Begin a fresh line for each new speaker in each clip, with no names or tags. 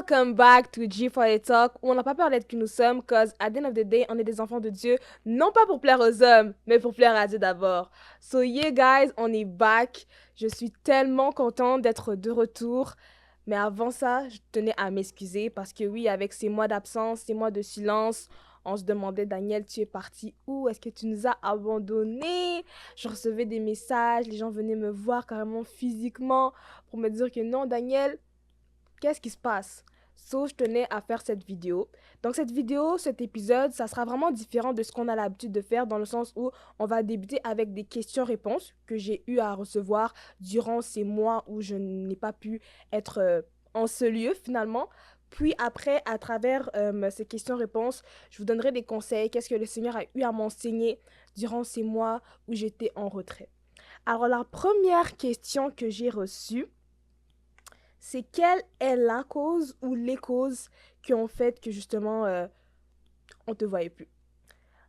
Welcome back to G4 Talk, où on n'a pas peur d'être qui nous sommes, cause at the end of the day, on est des enfants de Dieu, non pas pour plaire aux hommes, mais pour plaire à Dieu d'abord. So yeah guys, on est back. Je suis tellement contente d'être de retour. Mais avant ça, je tenais à m'excuser parce que oui, avec ces mois d'absence, ces mois de silence, on se demandait, Daniel, tu es parti où? Est-ce que tu nous as abandonnés? Je recevais des messages, les gens venaient me voir carrément physiquement pour me dire que non, Daniel, qu'est-ce qui se passe? So, je tenais à faire cette vidéo. Donc, cette vidéo, cet épisode, ça sera vraiment différent de ce qu'on a l'habitude de faire dans le sens où on va débuter avec des questions-réponses que j'ai eu à recevoir durant ces mois où je n'ai pas pu être en ce lieu finalement. Puis après, à travers ces questions-réponses, je vous donnerai des conseils. Qu'est-ce que le Seigneur a eu à m'enseigner durant ces mois où j'étais en retrait? Alors, la première question que j'ai reçue, c'est quelle est la cause ou les causes qui ont fait que justement on te voyait plus.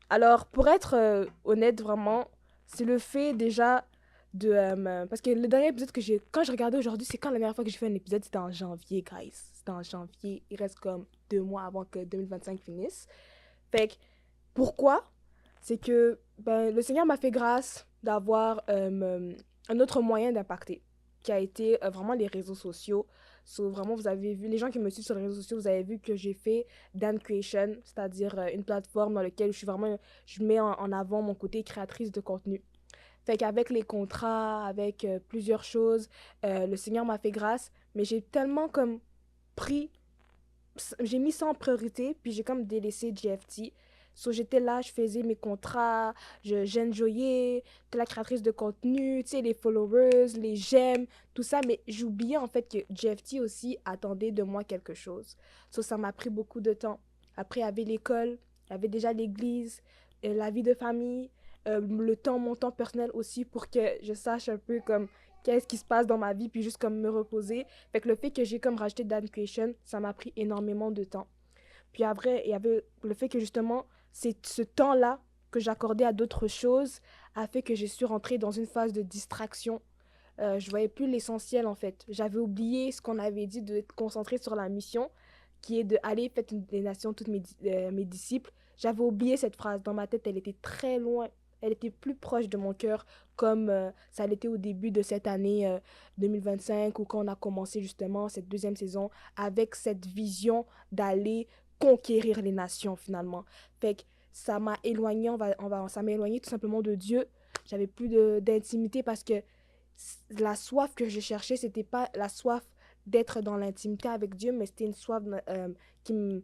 Alors pour être honnête vraiment, c'est le fait déjà de parce que le dernier épisode que j'ai quand je regardais aujourd'hui, c'est quand la dernière fois que j'ai fait un épisode, c'était en janvier, guys. C'était en janvier, il reste comme 2 mois avant que 2025 finisse. Fait que pourquoi? C'est que le Seigneur m'a fait grâce d'avoir un autre moyen d'impacter, qui a été vraiment les réseaux sociaux. So, vraiment, vous avez vu, les gens qui me suivent sur les réseaux sociaux, vous avez vu que j'ai fait Dan Creation, c'est-à-dire une plateforme dans laquelle je mets en avant mon côté créatrice de contenu. Fait qu'avec les contrats, avec plusieurs choses, le Seigneur m'a fait grâce, mais j'ai tellement comme pris j'ai mis ça en priorité, puis j'ai comme délaissé GFT. So, j'étais là, je faisais mes contrats, j'enjoyais, j'étais la créatrice de contenu, tu sais, les followers, les j'aime, tout ça, mais j'oubliais en fait que GFT aussi attendait de moi quelque chose. So, ça m'a pris beaucoup de temps. Après, il y avait l'école, il y avait déjà l'église, la vie de famille, mon temps personnel aussi pour que je sache un peu comme qu'est-ce qui se passe dans ma vie, puis juste comme me reposer. Fait que le fait que j'ai comme rajouté Dan Creation, ça m'a pris énormément de temps. Puis après, il y avait le fait que justement, c'est ce temps-là que j'accordais à d'autres choses a fait que je suis rentrée dans une phase de distraction. Je voyais plus l'essentiel en fait. J'avais oublié ce qu'on avait dit de être concentré sur la mission, qui est de aller faire des nations toutes mes disciples. J'avais oublié cette phrase. Dans ma tête, elle était très loin. Elle était plus proche de mon cœur, comme ça l'était au début de cette année 2025, ou quand on a commencé justement cette deuxième saison, avec cette vision d'aller conquérir les nations finalement. Fait que ça m'a éloigné, ça m'a éloigné tout simplement de Dieu. J'avais plus d'intimité parce que la soif que je cherchais, c'était pas la soif d'être dans l'intimité avec Dieu, mais c'était une soif qui me,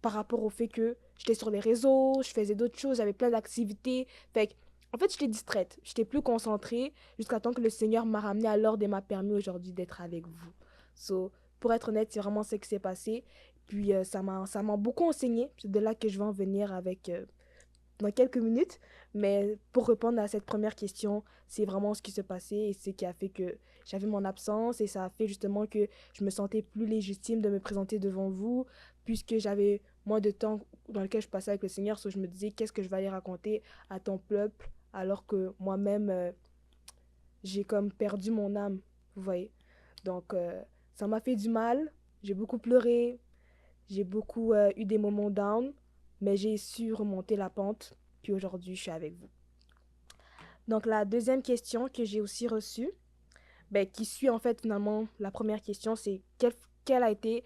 par rapport au fait que j'étais sur les réseaux, je faisais d'autres choses, j'avais plein d'activités. Fait que, en fait, j'étais distraite, j'étais plus concentrée jusqu'à temps que le Seigneur m'a ramené à l'ordre et m'a permis aujourd'hui d'être avec vous. So, pour être honnête, c'est vraiment ce qui s'est passé. Puis ça m'a beaucoup enseigné. C'est de là que je vais en venir avec dans quelques minutes. Mais pour répondre à cette première question, c'est vraiment ce qui s'est passé et c'est ce qui a fait que j'avais mon absence et ça a fait justement que je me sentais plus légitime de me présenter devant vous puisque j'avais moins de temps dans lequel je passais avec le Seigneur. So, je me disais, qu'est-ce que je vais aller raconter à ton peuple alors que moi-même, j'ai comme perdu mon âme, vous voyez. Donc, ça m'a fait du mal. J'ai beaucoup pleuré, j'ai beaucoup eu des moments down, mais j'ai su remonter la pente. Puis aujourd'hui, je suis avec vous. Donc la deuxième question que j'ai aussi reçue, qui suit en fait finalement la première question, c'est quelle a été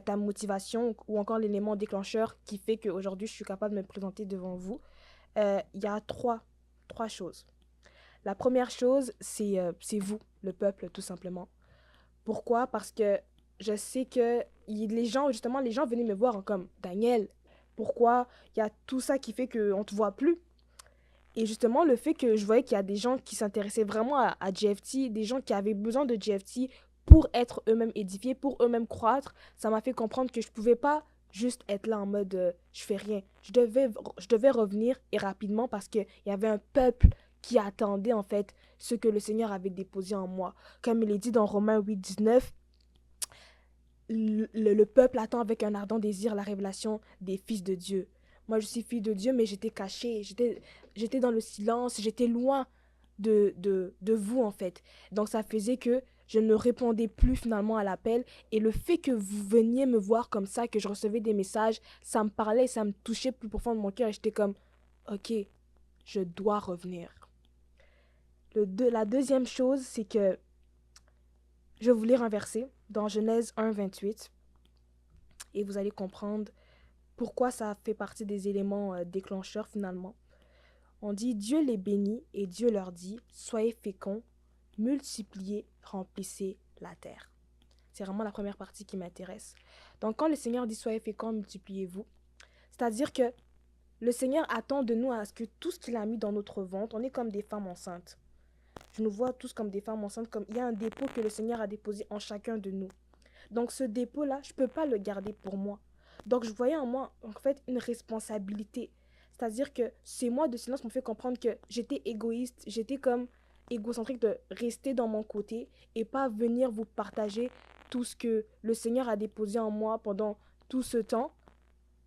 ta motivation ou encore l'élément déclencheur qui fait qu'aujourd'hui je suis capable de me présenter devant vous. Il y a trois choses. La première chose, c'est vous, le peuple, tout simplement. Pourquoi? Parce que je sais que les gens, justement, les gens venaient me voir comme Daniel, pourquoi il y a tout ça qui fait qu'on ne te voit plus? Et justement, le fait que je voyais qu'il y a des gens qui s'intéressaient vraiment à GFT, des gens qui avaient besoin de GFT pour être eux-mêmes édifiés, pour eux-mêmes croître, ça m'a fait comprendre que je ne pouvais pas juste être là en mode je fais rien. Je devais revenir et rapidement parce qu'il y avait un peuple qui attendait en fait ce que le Seigneur avait déposé en moi. Comme il est dit dans Romains 8, 19, le peuple attend avec un ardent désir la révélation des fils de Dieu. Moi, je suis fille de Dieu, mais j'étais cachée, j'étais dans le silence, j'étais loin de vous, en fait. Donc, ça faisait que je ne répondais plus finalement à l'appel. Et le fait que vous veniez me voir comme ça, que je recevais des messages, ça me parlait, ça me touchait plus profond de mon cœur. Et j'étais comme, ok, je dois revenir. La deuxième chose, c'est que je vais vous lire un verset dans Genèse 1, 28. Et vous allez comprendre pourquoi ça fait partie des éléments déclencheurs finalement. On dit, Dieu les bénit et Dieu leur dit, soyez féconds, multipliez, remplissez la terre. C'est vraiment la première partie qui m'intéresse. Donc quand le Seigneur dit, soyez féconds, multipliez-vous, c'est-à-dire que le Seigneur attend de nous à ce que tout ce qu'il a mis dans notre ventre, on est comme des femmes enceintes. Je nous vois tous comme des femmes enceintes, comme il y a un dépôt que le Seigneur a déposé en chacun de nous. Donc ce dépôt-là, je ne peux pas le garder pour moi. Donc je voyais en moi, en fait, une responsabilité. C'est-à-dire que ces mois de silence m'ont fait comprendre que j'étais égoïste, j'étais comme égocentrique de rester dans mon côté et pas venir vous partager tout ce que le Seigneur a déposé en moi pendant tout ce temps.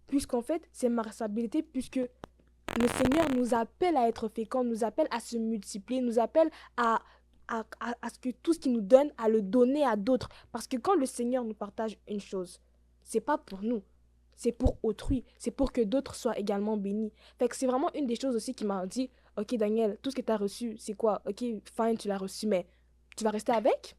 Puisqu'en fait, c'est ma responsabilité, puisque le Seigneur nous appelle à être féconds, nous appelle à se multiplier, nous appelle à ce que tout ce qu'il nous donne, à le donner à d'autres. Parce que quand le Seigneur nous partage une chose, c'est pas pour nous, c'est pour autrui, c'est pour que d'autres soient également bénis. Fait que c'est vraiment une des choses aussi qui m'a dit, ok Daniel, tout ce que tu as reçu, c'est quoi? Ok, fine, tu l'as reçu, mais tu vas rester avec?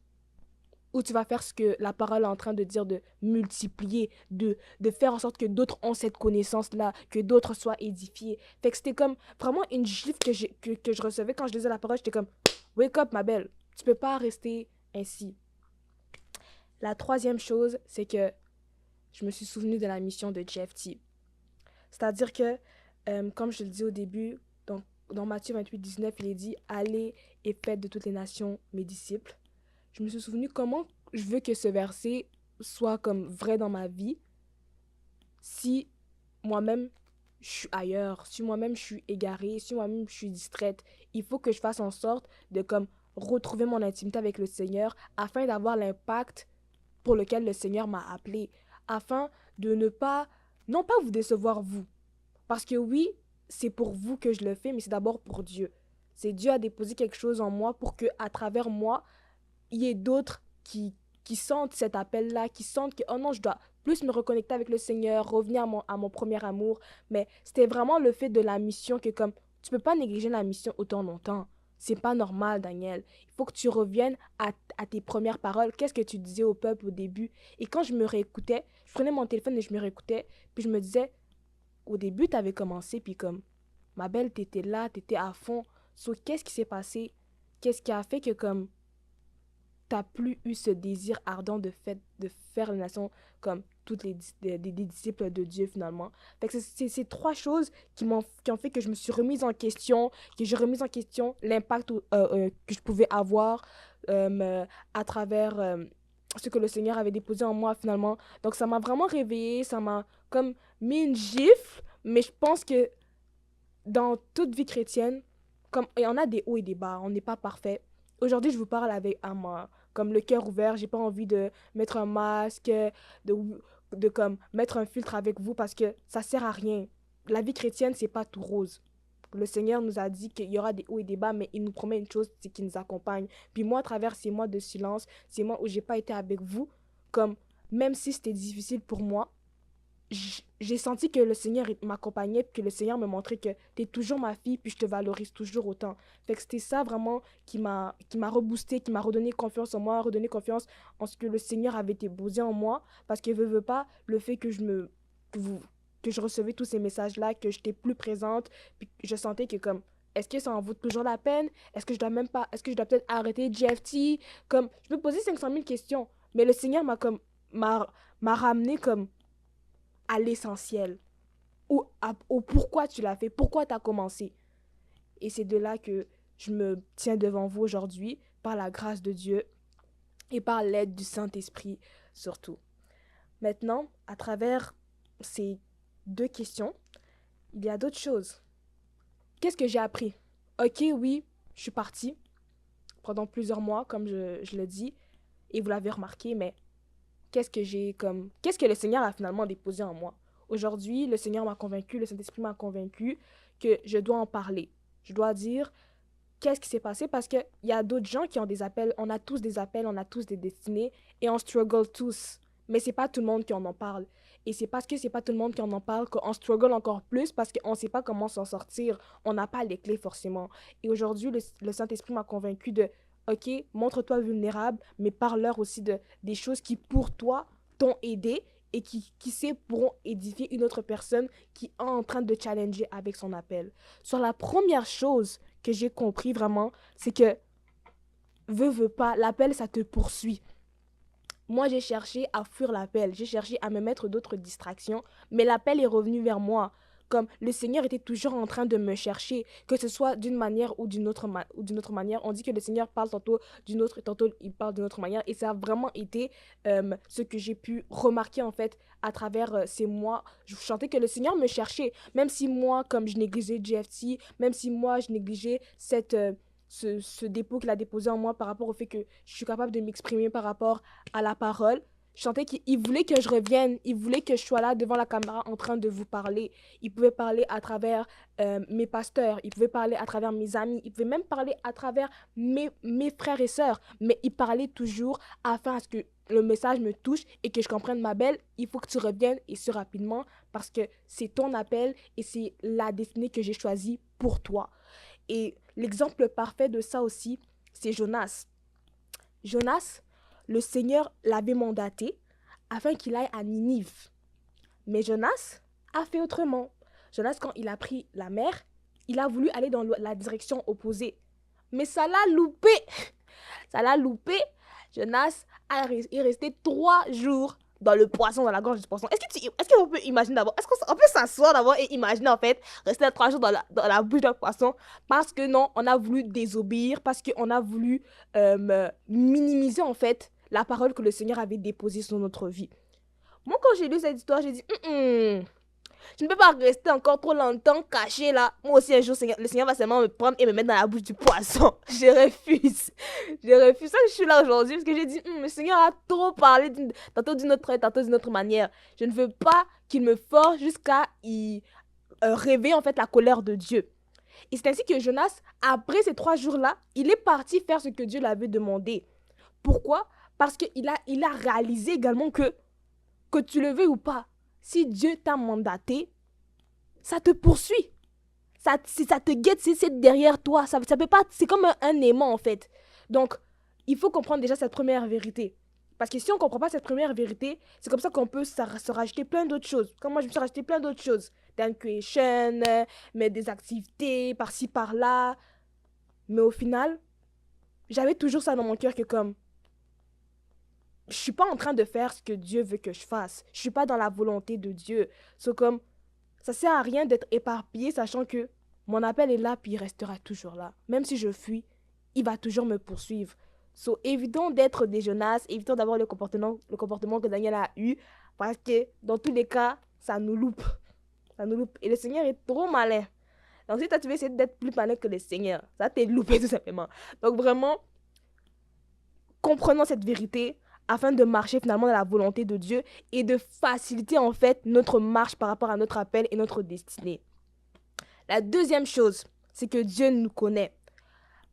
Ou tu vas faire ce que la parole est en train de dire, de multiplier, de faire en sorte que d'autres ont cette connaissance-là, que d'autres soient édifiés. Fait que c'était comme vraiment une gifle que je recevais quand je lisais la parole. J'étais comme, wake up ma belle, tu peux pas rester ainsi. La troisième chose, c'est que je me suis souvenue de la mission de Jeff T. C'est-à-dire que, comme je le dis au début, dans Matthieu 28, 19, il est dit, allez et faites de toutes les nations mes disciples. Je me suis souvenu comment je veux que ce verset soit comme vrai dans ma vie si moi-même je suis ailleurs, si moi-même je suis égarée, si moi-même je suis distraite. Il faut que je fasse en sorte de comme retrouver mon intimité avec le Seigneur afin d'avoir l'impact pour lequel le Seigneur m'a appelé, afin de ne pas, non pas vous décevoir vous, parce que oui, c'est pour vous que je le fais, mais c'est d'abord pour Dieu. C'est Dieu a déposé quelque chose en moi pour que à travers moi, il y ait d'autres qui sentent cet appel-là, qui sentent que, oh non, je dois plus me reconnecter avec le Seigneur, revenir à mon premier amour. Mais c'était vraiment le fait de la mission que comme, tu peux pas négliger la mission autant longtemps. C'est pas normal, Daniel. Il faut que tu reviennes à tes premières paroles. Qu'est-ce que tu disais au peuple au début? Et quand je me réécoutais, je prenais mon téléphone et je me réécoutais, puis je me disais, au début, tu avais commencé, puis comme, ma belle, t'étais là, t'étais à fond. So, qu'est-ce qui s'est passé? Qu'est-ce qui a fait que comme t'as plus eu ce désir ardent de faire la nation comme toutes des disciples de Dieu finalement. Fait que c'est ces trois choses qui ont fait que je me suis remise en question, que j'ai remise en question l'impact que je pouvais avoir à travers ce que le Seigneur avait déposé en moi finalement. Donc ça m'a vraiment réveillée, ça m'a comme mis une gifle, mais je pense que dans toute vie chrétienne, comme il y en a des hauts et des bas, on n'est pas parfait. Aujourd'hui, je vous parle avec comme le cœur ouvert. J'ai pas envie de mettre un masque, de comme mettre un filtre avec vous parce que ça sert à rien. La vie chrétienne, c'est pas tout rose. Le Seigneur nous a dit qu'il y aura des hauts et des bas, mais il nous promet une chose, c'est qu'il nous accompagne. Puis moi, à travers ces mois de silence, ces mois où j'ai pas été avec vous, comme même si c'était difficile pour moi, j'ai senti que le Seigneur m'accompagnait, que le Seigneur me montrait que tu es toujours ma fille, puis je te valorise toujours autant. Fait que c'était ça vraiment qui m'a reboosté, qui m'a redonné confiance en moi, redonné confiance en ce que le Seigneur avait déposé en moi, parce qu'il veut pas le fait que je recevais tous ces messages-là, que j'étais plus présente, puis je sentais que comme, est-ce que ça en vaut toujours la peine? Est-ce que je dois même pas, est-ce que je dois peut-être arrêter GFT? Comme, je me posais 500 000 questions, mais le Seigneur m'a ramené comme à l'essentiel, au pourquoi tu l'as fait, pourquoi tu as commencé. Et c'est de là que je me tiens devant vous aujourd'hui, par la grâce de Dieu et par l'aide du Saint-Esprit surtout. Maintenant, à travers ces deux questions, il y a d'autres choses. Qu'est-ce que j'ai appris? Ok, oui, je suis partie pendant plusieurs mois, comme je le dis, et vous l'avez remarqué, mais qu'est-ce que le Seigneur a finalement déposé en moi. Aujourd'hui, le Seigneur m'a convaincu, le Saint-Esprit m'a convaincu que je dois en parler. Je dois dire qu'est-ce qui s'est passé? Parce qu'il y a d'autres gens qui ont des appels. On a tous des appels, on a tous des destinées et on struggle tous. Mais c'est pas tout le monde qui en parle. Et c'est parce que c'est pas tout le monde qui en parle qu'on struggle encore plus parce qu'on sait pas comment s'en sortir. On n'a pas les clés forcément. Et aujourd'hui, le Saint-Esprit m'a convaincu de, OK, montre-toi vulnérable, mais parle-leur aussi des choses qui, pour toi, t'ont aidé et qui sait, pourront édifier une autre personne qui est en train de challenger avec son appel. Sur la première chose que j'ai compris vraiment, c'est que, veux pas, l'appel, ça te poursuit. Moi, j'ai cherché à fuir l'appel, j'ai cherché à me mettre d'autres distractions, mais l'appel est revenu vers moi. Comme le Seigneur était toujours en train de me chercher, que ce soit d'une manière ou d'une autre, manière. On dit que le Seigneur parle tantôt d'une autre, tantôt il parle d'une autre manière. Et ça a vraiment été ce que j'ai pu remarquer en fait à travers ces mois. Je chantais que le Seigneur me cherchait, même si moi, comme je négligeais GFT, même si moi, je négligeais ce dépôt qu'il a déposé en moi par rapport au fait que je suis capable de m'exprimer par rapport à la parole. Je sentais qu'il voulait que je revienne, il voulait que je sois là devant la caméra en train de vous parler. Il pouvait parler à travers mes pasteurs, il pouvait parler à travers mes amis, il pouvait même parler à travers mes frères et sœurs. Mais il parlait toujours afin à ce que le message me touche et que je comprenne, ma belle, il faut que tu reviennes et ce rapidement parce que c'est ton appel et c'est la destinée que j'ai choisie pour toi. Et l'exemple parfait de ça aussi, c'est Jonas. Jonas, le Seigneur l'avait mandaté afin qu'il aille à Ninive. Mais Jonas a fait autrement. Jonas, quand il a pris la mer, il a voulu aller dans la direction opposée. Mais ça l'a loupé. Ça l'a loupé. Jonas est resté 3 jours dans le poisson, dans la gorge du poisson. Est-ce qu'on peut imaginer d'abord, est-ce qu'on peut s'asseoir d'abord et imaginer en fait, rester 3 jours dans la bouche d'un poisson parce que non, on a voulu désobéir, parce qu'on a voulu minimiser en fait la parole que le Seigneur avait déposée sur notre vie. Moi, quand j'ai lu cette histoire, j'ai dit, je ne peux pas rester encore trop longtemps caché là. Moi aussi, un jour, le Seigneur va seulement me prendre et me mettre dans la bouche du poisson. Je refuse. Je refuse. Ça, je suis là aujourd'hui parce que j'ai dit, le Seigneur a trop parlé tantôt d'une autre manière. Je ne veux pas qu'il me force jusqu'à y rêver en fait la colère de Dieu. Et c'est ainsi que Jonas, après ces 3 jours-là, il est parti faire ce que Dieu l'avait demandé. Pourquoi? Parce qu'il a réalisé également que tu le veuilles ou pas, si Dieu t'a mandaté, ça te poursuit. Ça te guette, c'est derrière toi. Ça peut pas, c'est comme un aimant en fait. Donc, il faut comprendre déjà cette première vérité. Parce que si on ne comprend pas cette première vérité, c'est comme ça qu'on peut se rajouter plein d'autres choses. Comme moi, je me suis rajouté plein d'autres choses. Dans creation, mais des activités par-ci, par-là. Mais au final, j'avais toujours ça dans mon cœur que comme, je suis pas en train de faire ce que Dieu veut que je fasse. Je suis pas dans la volonté de Dieu. C'est comme, ça sert à rien d'être éparpillé, sachant que mon appel est là, puis il restera toujours là. Même si je fuis, il va toujours me poursuivre. So, évitons d'être des Jonas, évitons d'avoir le comportement que Daniel a eu, parce que dans tous les cas, ça nous loupe. Ça nous loupe. Et le Seigneur est trop malin. Donc, si toi, tu veux essayer d'être plus malin que le Seigneur, ça t'est loupé tout simplement. Donc, vraiment, comprenons cette vérité afin de marcher finalement dans la volonté de Dieu et de faciliter en fait notre marche par rapport à notre appel et notre destinée. La deuxième chose, c'est que Dieu nous connaît.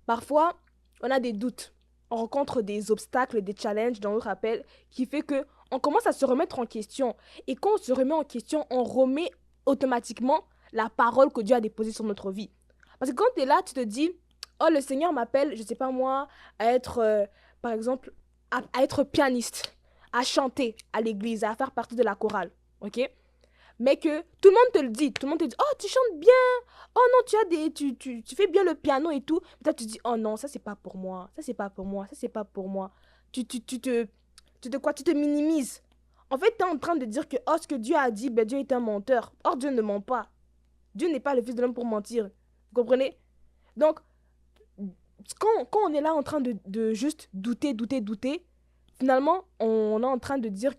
Parfois, on a des doutes, on rencontre des obstacles, des challenges dans notre appel qui fait que on commence à se remettre en question. Et quand on se remet en question, on remet automatiquement la parole que Dieu a déposée sur notre vie. Parce que quand tu es là, tu te dis, oh, le Seigneur m'appelle, je sais pas moi, à être, par exemple, à être pianiste, à chanter à l'église, à faire partie de la chorale, ok? Mais que tout le monde te le dit, tout le monde te dit, oh, tu chantes bien, oh non, tu fais bien le piano et tout. Mais toi, tu te dis, oh non, ça, c'est pas pour moi, ça, c'est pas pour moi, ça, c'est pas pour moi. Tu te minimises. En fait, tu es en train de dire que, oh, ce que Dieu a dit, ben, Dieu est un menteur. Or, Dieu ne ment pas. Dieu n'est pas le fils de l'homme pour mentir. Vous comprenez? Donc, quand on est là en train de juste douter, finalement, on est en train de dire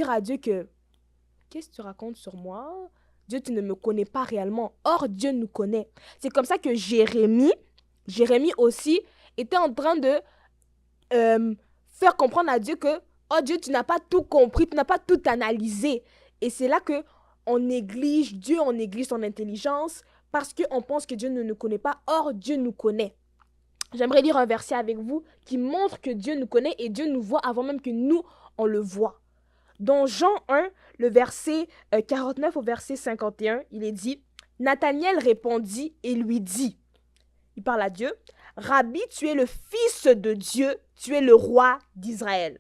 à Dieu que qu'est-ce que tu racontes sur moi? Dieu, tu ne me connais pas réellement. Or, Dieu nous connaît. C'est comme ça que Jérémie aussi, était en train de faire comprendre à Dieu que, oh Dieu, tu n'as pas tout compris, tu n'as pas tout analysé. Et c'est là que on néglige Dieu, on néglige son intelligence parce qu'on pense que Dieu ne nous connaît pas. Or, Dieu nous connaît. J'aimerais lire un verset avec vous qui montre que Dieu nous connaît et Dieu nous voit avant même que nous, on le voit. Dans Jean 1, le verset 49 au verset 51, il est dit « Nathanaël répondit et lui dit, il parle à Dieu, « Rabbi, tu es le Fils de Dieu, tu es le roi d'Israël. »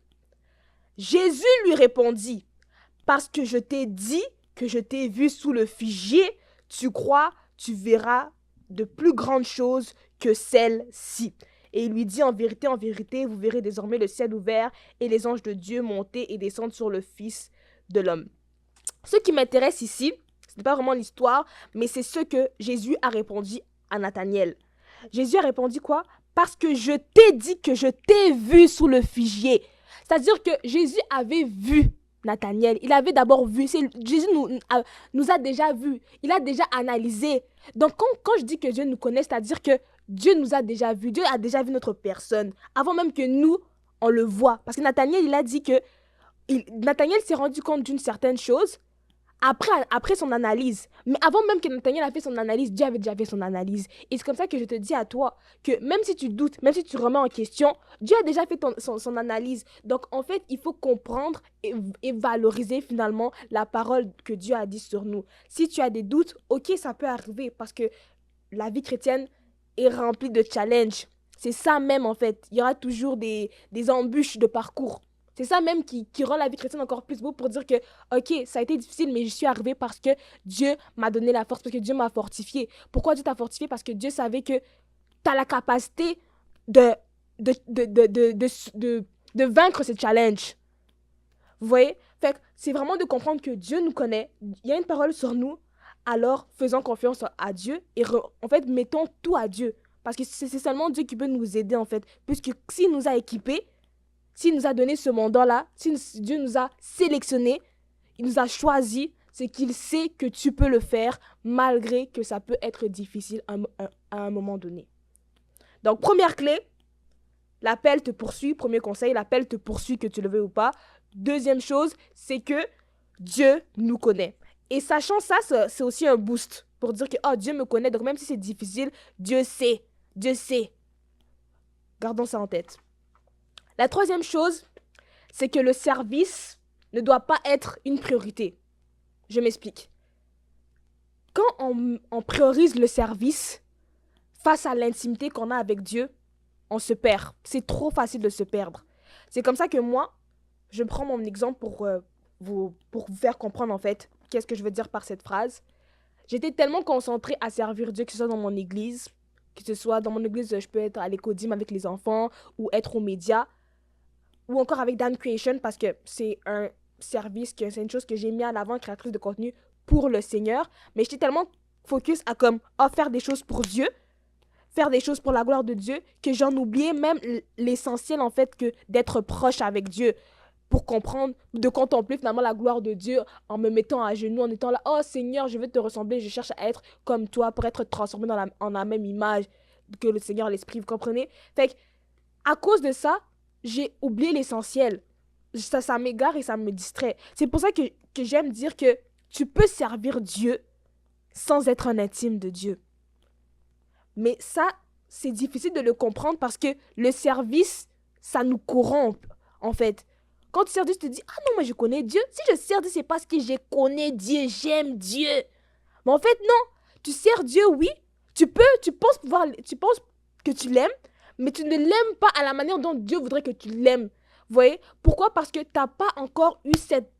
Jésus lui répondit, « Parce que je t'ai dit que je t'ai vu sous le figuier, tu crois, tu verras de plus grandes choses que celles-ci. » Et il lui dit, en vérité, vous verrez désormais le ciel ouvert et les anges de Dieu monter et descendre sur le Fils de l'homme. Ce qui m'intéresse ici, ce n'est pas vraiment l'histoire, mais c'est ce que Jésus a répondu à Nathanaël. Jésus a répondu quoi? Parce que je t'ai dit que je t'ai vu sous le figuier. C'est-à-dire que Jésus avait vu Nathanaël. Il avait d'abord vu. Jésus nous a déjà vus. Il a déjà analysé. Donc, quand je dis que Dieu nous connaît, c'est-à-dire que Dieu nous a déjà vus. Dieu a déjà vu notre personne. Avant même que nous, on le voit. Parce que Nathanaël, il a dit que Nathanaël s'est rendu compte d'une certaine chose après son analyse. Mais avant même que Nathanaël a fait son analyse, Dieu avait déjà fait son analyse. Et c'est comme ça que je te dis à toi que même si tu doutes, même si tu remets en question, Dieu a déjà fait son analyse. Donc en fait, il faut comprendre et valoriser finalement la parole que Dieu a dit sur nous. Si tu as des doutes, ok, ça peut arriver parce que la vie chrétienne est remplie de challenges. C'est ça même en fait. Il y aura toujours des embûches de parcours. C'est ça même qui rend la vie chrétienne encore plus beau pour dire que, ok, ça a été difficile, mais je suis arrivée parce que Dieu m'a donné la force, parce que Dieu m'a fortifié. Pourquoi Dieu t'a fortifié? Parce que Dieu savait que tu as la capacité de vaincre ces challenges. Vous voyez? Fait que c'est vraiment de comprendre que Dieu nous connaît, il y a une parole sur nous, alors faisons confiance à Dieu et en fait, mettons tout à Dieu. Parce que c'est seulement Dieu qui peut nous aider en fait, puisque s'il nous a équipés, s'il nous a donné ce mandat-là, si Dieu nous a sélectionnés, il nous a choisis, c'est qu'il sait que tu peux le faire malgré que ça peut être difficile à un moment donné. Donc, première clé, l'appel te poursuit. Premier conseil, l'appel te poursuit que tu le veux ou pas. Deuxième chose, c'est que Dieu nous connaît. Et sachant ça, c'est aussi un boost pour dire que oh, Dieu me connaît. Donc, même si c'est difficile, Dieu sait. Dieu sait. Gardons ça en tête. La troisième chose, c'est que le service ne doit pas être une priorité. Je m'explique. Quand on priorise le service face à l'intimité qu'on a avec Dieu, on se perd. C'est trop facile de se perdre. C'est comme ça que moi, je prends mon exemple pour vous faire comprendre en fait qu'est-ce que je veux dire par cette phrase. J'étais tellement concentrée à servir Dieu, que ce soit dans mon église, que ce soit dans mon église, je peux être à l'écodime avec les enfants ou être aux médias, ou encore avec Dan Creation parce que c'est un service, c'est une chose que j'ai mis en avant, créatrice de contenu pour le Seigneur. Mais j'étais tellement focus à faire des choses pour Dieu, faire des choses pour la gloire de Dieu, que j'en oubliais même l'essentiel en fait que d'être proche avec Dieu pour comprendre, de contempler finalement la gloire de Dieu en me mettant à genoux, en étant là, oh Seigneur, je veux te ressembler, je cherche à être comme toi pour être transformé en la même image que le Seigneur, l'Esprit, vous comprenez? Fait que, à cause de ça, j'ai oublié l'essentiel. Ça m'égare et ça me distrait. C'est pour ça que j'aime dire que tu peux servir Dieu sans être un intime de Dieu. Mais ça, c'est difficile de le comprendre parce que le service, ça nous corrompt, en fait. Quand tu sers Dieu, tu te dis, ah non, moi je connais Dieu. Si je sers Dieu, c'est parce que je connais Dieu, j'aime Dieu. Mais en fait, non. Tu sers Dieu, oui. Tu penses que tu l'aimes, mais tu ne l'aimes pas à la manière dont Dieu voudrait que tu l'aimes. Vous voyez? Pourquoi? Parce que tu n'as pas encore eu cette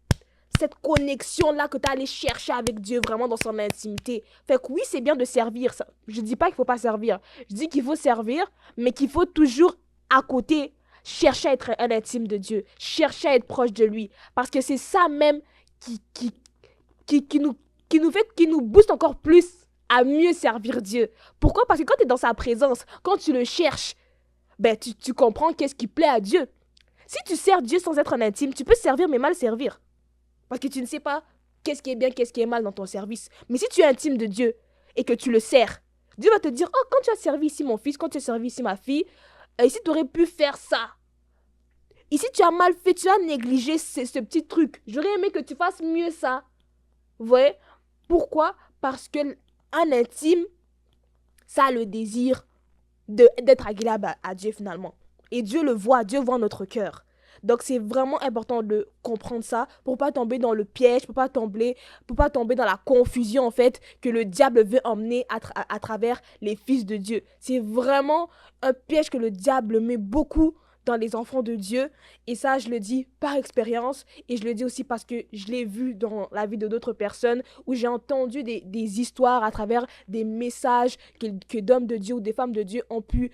connexion-là que tu as allé chercher avec Dieu vraiment dans son intimité. Fait que oui, c'est bien de servir. Ça. Je ne dis pas qu'il ne faut pas servir. Je dis qu'il faut servir, mais qu'il faut toujours à côté chercher à être un intime de Dieu. Chercher à être proche de lui. Parce que c'est ça même qui nous booste encore plus à mieux servir Dieu. Pourquoi? Parce que quand tu es dans sa présence, quand tu le cherches, ben, tu comprends qu'est-ce qui plaît à Dieu. Si tu sers Dieu sans être un intime, tu peux servir mais mal servir. Parce que tu ne sais pas qu'est-ce qui est bien, qu'est-ce qui est mal dans ton service. Mais si tu es intime de Dieu et que tu le sers, Dieu va te dire, oh, quand tu as servi ici mon fils, quand tu as servi ici ma fille, ici tu aurais pu faire ça. Ici tu as mal fait, tu as négligé ce petit truc. J'aurais aimé que tu fasses mieux ça. Vous voyez? Pourquoi? Parce que un intime, ça a le désir d'être agréable à Dieu finalement. Et Dieu Dieu voit notre cœur. Donc c'est vraiment important de comprendre ça pour pas tomber dans le piège, pour pas tomber dans la confusion en fait que le diable veut emmener à travers les fils de Dieu. C'est vraiment un piège que le diable met beaucoup dans les enfants de Dieu. Et ça, je le dis par expérience et je le dis aussi parce que je l'ai vu dans la vie de d'autres personnes où j'ai entendu des histoires à travers des messages que d'hommes de Dieu ou des femmes de Dieu ont pu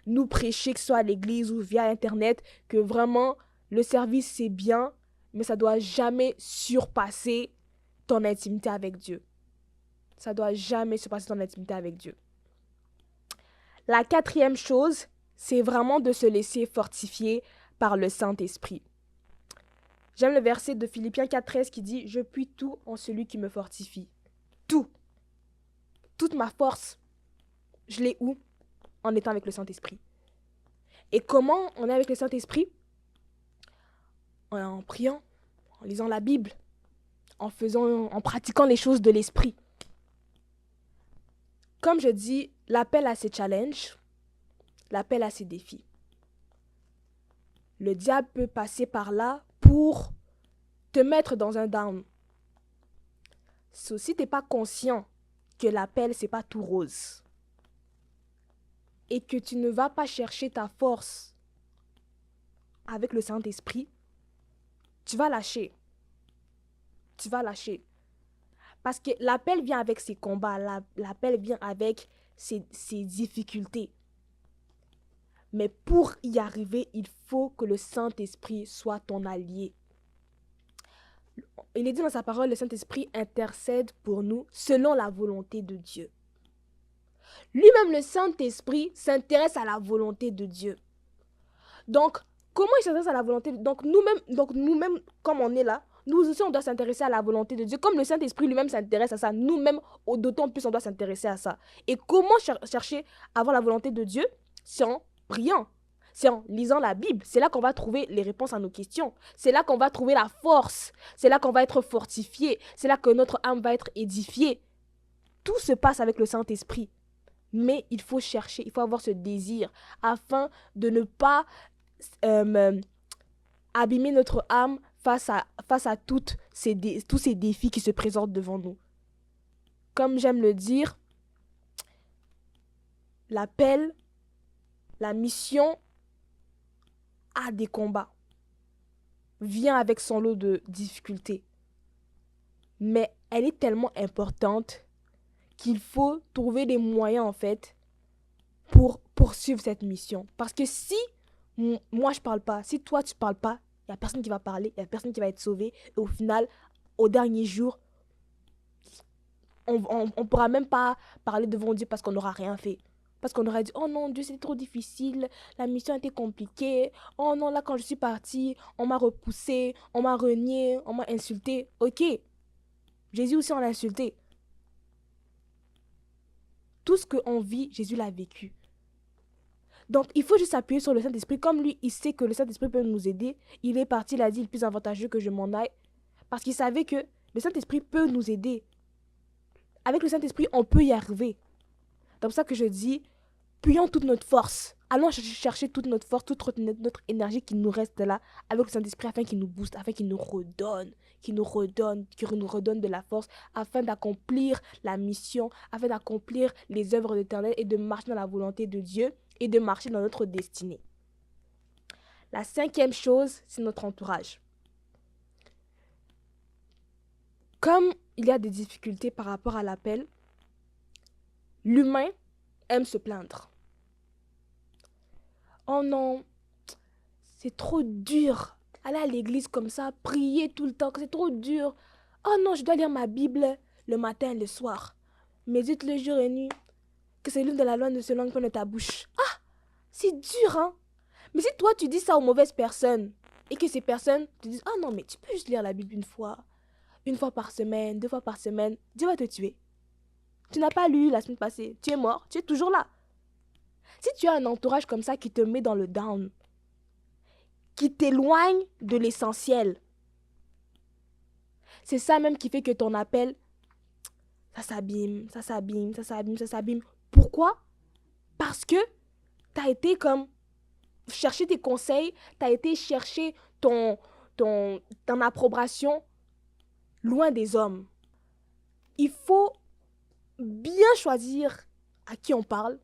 nous prêcher, que ce soit à l'église ou via Internet, que vraiment le service c'est bien, mais ça doit jamais surpasser ton intimité avec Dieu. Ça doit jamais surpasser ton intimité avec Dieu. La quatrième chose, c'est vraiment de se laisser fortifier par le Saint-Esprit. J'aime le verset de Philippiens 4,13 qui dit « Je puis tout en celui qui me fortifie. » Tout. Toute ma force, je l'ai où? En étant avec le Saint-Esprit. Et comment on est avec le Saint-Esprit? En priant, en lisant la Bible, en pratiquant les choses de l'Esprit. Comme je dis, l'appel à ces challenges, l'appel à ces défis. Le diable peut passer par là pour te mettre dans un down. Si tu n'es pas conscient que l'appel, c'est pas tout rose et que tu ne vas pas chercher ta force avec le Saint-Esprit, tu vas lâcher. Tu vas lâcher. Parce que l'appel vient avec ses combats, l'appel vient avec ses difficultés. Mais pour y arriver, il faut que le Saint-Esprit soit ton allié. Il est dit dans sa parole, le Saint-Esprit intercède pour nous selon la volonté de Dieu. Lui-même, le Saint-Esprit, s'intéresse à la volonté de Dieu. Donc, comment il s'intéresse à la volonté de Dieu? Donc, nous-mêmes, comme on est là, nous aussi, on doit s'intéresser à la volonté de Dieu. Comme le Saint-Esprit lui-même s'intéresse à ça, nous-mêmes, d'autant plus, on doit s'intéresser à ça. Et comment chercher à avoir la volonté de Dieu? C'est en priant. C'est en lisant la Bible. C'est là qu'on va trouver les réponses à nos questions. C'est là qu'on va trouver la force. C'est là qu'on va être fortifié. C'est là que notre âme va être édifiée. Tout se passe avec le Saint-Esprit. Mais il faut chercher, il faut avoir ce désir afin de ne pas abîmer notre âme face à tous ces défis qui se présentent devant nous. Comme j'aime le dire, l'appel, la mission a des combats, vient avec son lot de difficultés. Mais elle est tellement importante qu'il faut trouver des moyens en fait pour poursuivre cette mission. Parce que si moi je parle pas, si toi tu parles pas, il n'y a personne qui va parler, il n'y a personne qui va être sauvé. Et au final, au dernier jour, on ne pourra même pas parler devant Dieu parce qu'on n'aura rien fait. Parce qu'on aura dit, oh non, Dieu, c'est trop difficile, la mission était compliquée. Oh non, là, quand je suis partie, on m'a repoussé, on m'a renié, on m'a insulté. Ok, Jésus aussi, on l'a insulté. Tout ce qu'on vit, Jésus l'a vécu. Donc, il faut juste s'appuyer sur le Saint-Esprit. Comme lui, il sait que le Saint-Esprit peut nous aider. Il est parti, il a dit, il est plus avantageux que je m'en aille. Parce qu'il savait que le Saint-Esprit peut nous aider. Avec le Saint-Esprit, on peut y arriver. C'est pour ça que je dis, prions toute notre force. Allons chercher toute notre force, toute notre énergie qui nous reste là avec le Saint-Esprit afin qu'il nous booste, afin qu'il nous redonne de la force afin d'accomplir la mission, afin d'accomplir les œuvres de l'Éternel et de marcher dans la volonté de Dieu et de marcher dans notre destinée. La cinquième chose, c'est notre entourage. Comme il y a des difficultés par rapport à l'appel, l'humain aime se plaindre. Oh non, c'est trop dur. Aller à l'église comme ça, prier tout le temps, c'est trop dur. Oh non, je dois lire ma Bible le matin et le soir. Médite le jour et nuit. Que c'est l'une de la loi ne se langue pas de ta bouche. Ah, c'est dur, hein. Mais si toi, tu dis ça aux mauvaises personnes et que ces personnes te disent, ah non, mais tu peux juste lire la Bible une fois par semaine, 2 fois par semaine, Dieu va te tuer. Tu n'as pas lu la semaine passée, tu es mort, tu es toujours là. Si tu as un entourage comme ça qui te met dans le down, qui t'éloigne de l'essentiel, c'est ça même qui fait que ton appel ça s'abîme, ça s'abîme, ça s'abîme, ça s'abîme. Pourquoi? Parce que tu as été comme chercher tes conseils, tu as été chercher ton approbation loin des hommes. Il faut bien choisir à qui on parle,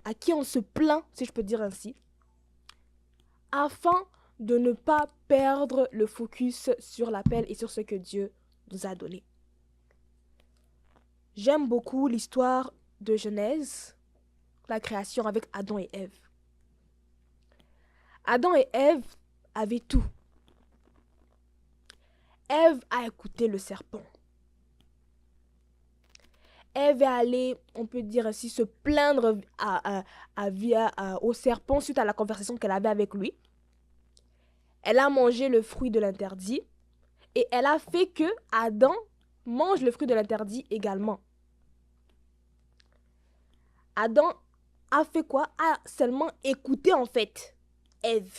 à qui on se plaint, si je peux dire ainsi, afin de ne pas perdre le focus sur l'appel et sur ce que Dieu nous a donné. J'aime beaucoup l'histoire de Genèse, la création avec Adam et Ève. Adam et Ève avaient tout. Ève a écouté le serpent. Ève est allée, on peut dire ainsi, se plaindre au serpent suite à la conversation qu'elle avait avec lui. Elle a mangé le fruit de l'interdit et elle a fait que Adam mange le fruit de l'interdit également. Adam a fait quoi? A seulement écouté en fait Ève.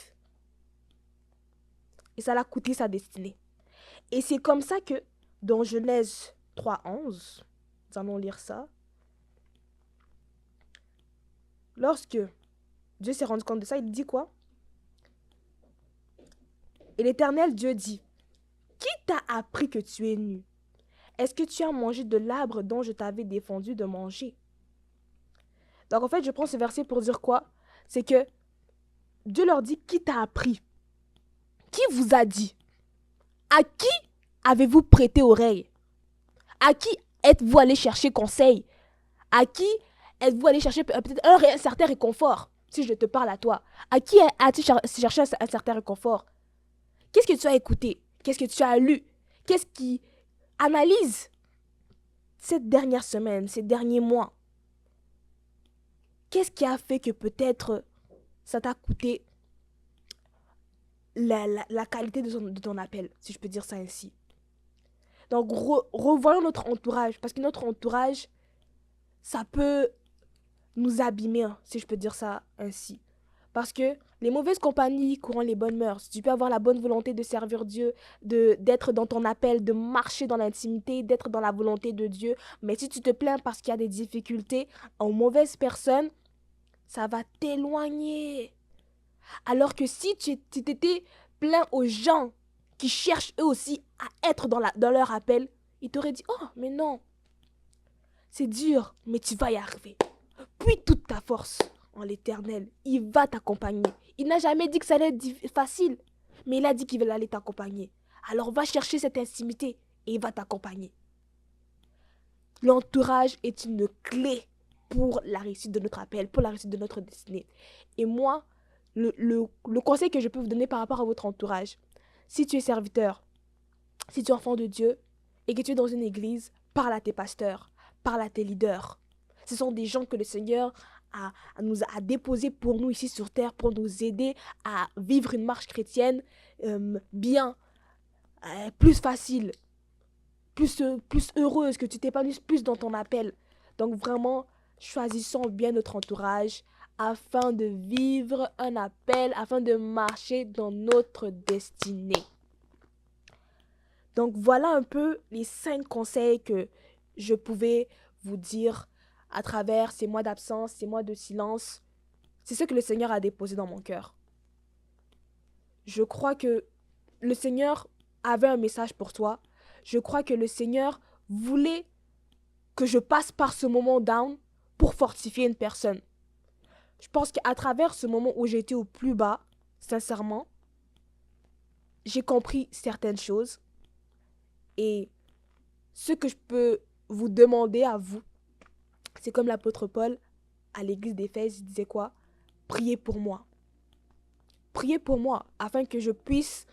Et ça l'a coûté sa destinée. Et c'est comme ça que dans Genèse 3:11, nous allons lire ça. Lorsque Dieu s'est rendu compte de ça, il dit quoi? Et l'Éternel Dieu dit, qui t'a appris que tu es nu? Est-ce que tu as mangé de l'arbre dont je t'avais défendu de manger? Donc en fait, je prends ce verset pour dire quoi? C'est que Dieu leur dit, qui t'a appris? Qui vous a dit? À qui avez-vous prêté oreille? À qui êtes-vous allé chercher conseil? À qui êtes-vous allé chercher peut-être un certain réconfort? Si je te parle à toi, à qui as-tu cherché un certain réconfort? Qu'est-ce que tu as écouté? Qu'est-ce que tu as lu? Qu'est-ce qui analyse cette dernière semaine, ces derniers mois? Qu'est-ce qui a fait que peut-être ça t'a coûté la qualité de ton appel, si je peux dire ça ainsi? Donc, revoyons notre entourage, parce que notre entourage, ça peut nous abîmer, hein, si je peux dire ça ainsi. Parce que les mauvaises compagnies courant les bonnes mœurs. Tu peux avoir la bonne volonté de servir Dieu, d'être dans ton appel, de marcher dans l'intimité, d'être dans la volonté de Dieu. Mais si tu te plains parce qu'il y a des difficultés aux mauvaises personnes, ça va t'éloigner. Alors que si tu t'étais plaint aux gens qui cherchent eux aussi à être dans leur appel, ils t'auraient dit, oh, mais non, c'est dur, mais tu vas y arriver. Puis toute ta force en l'Éternel, il va t'accompagner. Il n'a jamais dit que ça allait être facile, mais il a dit qu'il va aller t'accompagner. Alors va chercher cette intimité et il va t'accompagner. L'entourage est une clé pour la réussite de notre appel, pour la réussite de notre destinée. Et moi, le conseil que je peux vous donner par rapport à votre entourage, si tu es serviteur, si tu es enfant de Dieu et que tu es dans une église, parle à tes pasteurs, parle à tes leaders. Ce sont des gens que le Seigneur nous a déposés pour nous ici sur terre, pour nous aider à vivre une marche chrétienne bien, plus facile, plus heureuse, que tu t'épanouisses plus dans ton appel. Donc vraiment, choisissons bien notre entourage afin de vivre un appel, afin de marcher dans notre destinée. Donc voilà un peu les 5 conseils que je pouvais vous dire à travers ces mois d'absence, ces mois de silence. C'est ce que le Seigneur a déposé dans mon cœur. Je crois que le Seigneur avait un message pour toi. Je crois que le Seigneur voulait que je passe par ce moment down pour fortifier une personne. Je pense qu'à travers ce moment où j'étais au plus bas, sincèrement, j'ai compris certaines choses. Et ce que je peux vous demander à vous, c'est comme l'apôtre Paul à l'église d'Éphèse, il disait quoi? Priez pour moi. Priez pour moi afin que je puisse,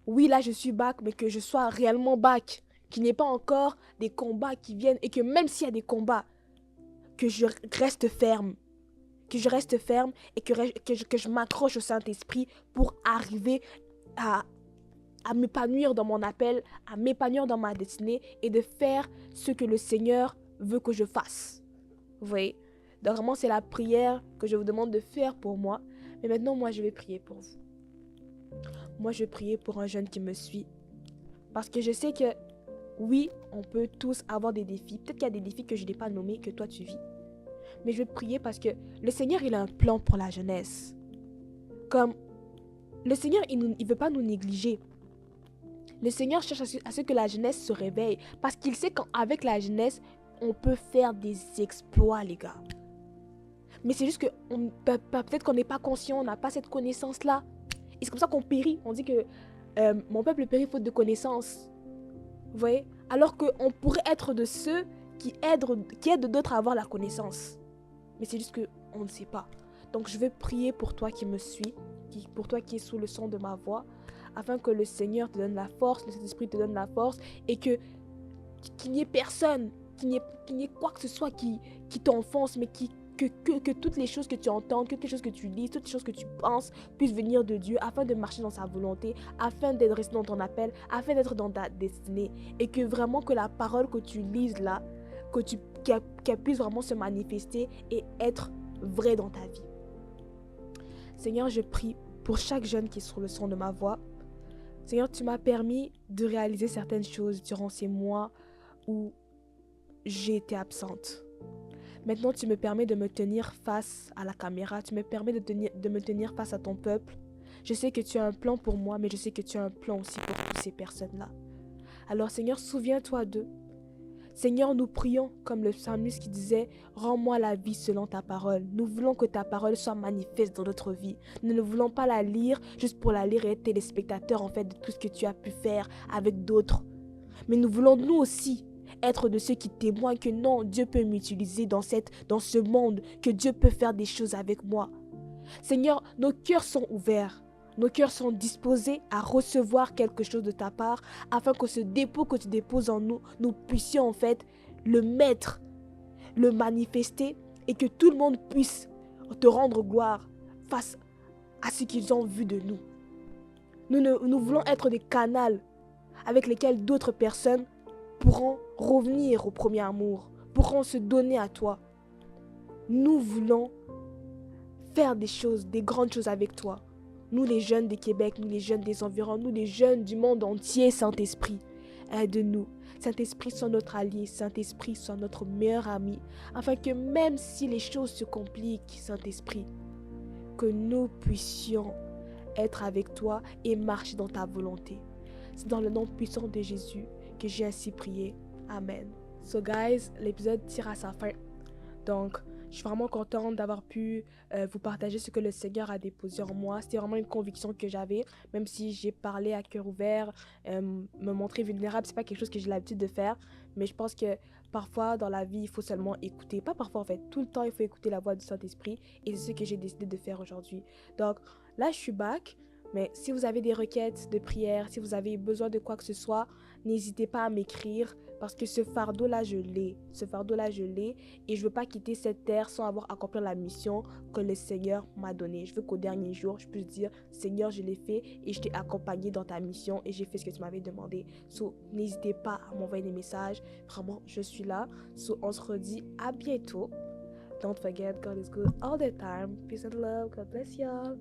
oui là je suis back, mais que je sois réellement back. Qu'il n'y ait pas encore des combats qui viennent et que même s'il y a des combats, que je reste ferme. Que je reste ferme et que je m'accroche au Saint-Esprit pour arriver à m'épanouir dans mon appel, à m'épanouir dans ma destinée et de faire ce que le Seigneur veut que je fasse. Vous voyez? Donc vraiment, c'est la prière que je vous demande de faire pour moi. Mais maintenant, moi, je vais prier pour vous. Moi, je vais prier pour un jeune qui me suit. Parce que je sais que Oui, on peut tous avoir des défis. Peut-être qu'il y a des défis que je n'ai pas nommés, que toi tu vis. Mais je vais prier parce que le Seigneur, il a un plan pour la jeunesse. Comme le Seigneur, il ne veut pas nous négliger. Le Seigneur cherche à ce que la jeunesse se réveille. Parce qu'il sait qu'avec la jeunesse, on peut faire des exploits, les gars. Mais c'est juste que peut-être qu'on n'est pas conscient, on n'a pas cette connaissance-là. Et c'est comme ça qu'on périt. On dit que mon peuple périt faute de connaissance. Vous voyez? Alors qu'on pourrait être de ceux qui aident d'autres à avoir la connaissance. Mais c'est juste qu'on ne sait pas. Donc je vais prier pour toi qui me suis, pour toi qui es sous le son de ma voix, afin que le Seigneur te donne la force, le Saint-Esprit te donne la force, et qu'il n'y ait personne, qu'il n'y ait quoi que ce soit qui t'enfonce, mais que toutes les choses que tu entends, toutes les choses que tu lis, toutes les choses que tu penses puissent venir de Dieu afin de marcher dans sa volonté, afin d'être resté dans ton appel, afin d'être dans ta destinée. Et que vraiment que la parole que tu lises là, qu'elle puisse vraiment se manifester et être vraie dans ta vie. Seigneur, je prie pour chaque jeune qui est sur le son de ma voix. Seigneur, tu m'as permis de réaliser certaines choses durant ces mois où j'ai été absente. Maintenant, tu me permets de me tenir face à la caméra. Tu me permets de me tenir face à ton peuple. Je sais que tu as un plan pour moi, mais je sais que tu as un plan aussi pour toutes ces personnes-là. Alors, Seigneur, souviens-toi d'eux. Seigneur, nous prions comme le psalmiste qui disait « Rends-moi la vie selon ta parole ». Nous voulons que ta parole soit manifeste dans notre vie. Nous ne voulons pas la lire juste pour la lire et être téléspectateurs en fait de tout ce que tu as pu faire avec d'autres. Mais nous voulons nous aussi être de ceux qui témoignent que non, Dieu peut m'utiliser dans ce monde, que Dieu peut faire des choses avec moi. Seigneur, nos cœurs sont ouverts. Nos cœurs sont disposés à recevoir quelque chose de ta part afin que ce dépôt que tu déposes en nous, nous puissions en fait le mettre, le manifester et que tout le monde puisse te rendre gloire face à ce qu'ils ont vu de nous. Nous voulons être des canaux avec lesquels d'autres personnes pourront revenir au premier amour, pourront se donner à toi. Nous voulons faire des choses, des grandes choses avec toi. Nous les jeunes de Québec, nous les jeunes des environs, nous les jeunes du monde entier, Saint-Esprit, aide-nous. Saint-Esprit, sois notre allié, Saint-Esprit, sois notre meilleur ami, afin que même si les choses se compliquent, Saint-Esprit, que nous puissions être avec toi et marcher dans ta volonté. C'est dans le nom puissant de Jésus que j'ai ainsi prié. Amen. So guys, l'épisode tire à sa fin. Donc, je suis vraiment contente d'avoir pu vous partager ce que le Seigneur a déposé en moi. C'était vraiment une conviction que j'avais, même si j'ai parlé à cœur ouvert, me montrer vulnérable, c'est pas quelque chose que j'ai l'habitude de faire. Mais je pense que parfois dans la vie, il faut seulement écouter. Pas parfois en fait, tout le temps, il faut écouter la voix du Saint-Esprit. Et c'est ce que j'ai décidé de faire aujourd'hui. Donc là, je suis back. Mais si vous avez des requêtes de prière, si vous avez besoin de quoi que ce soit, n'hésitez pas à m'écrire parce que ce fardeau-là, je l'ai. Ce fardeau-là, je l'ai et je ne veux pas quitter cette terre sans avoir accompli la mission que le Seigneur m'a donnée. Je veux qu'au dernier jour, je puisse dire, Seigneur, je l'ai fait et je t'ai accompagné dans ta mission et j'ai fait ce que tu m'avais demandé. So, n'hésitez pas à m'envoyer des messages. Vraiment, je suis là. So, on se redit à bientôt. Don't forget, God is good all the time. Peace and love. God bless y'all.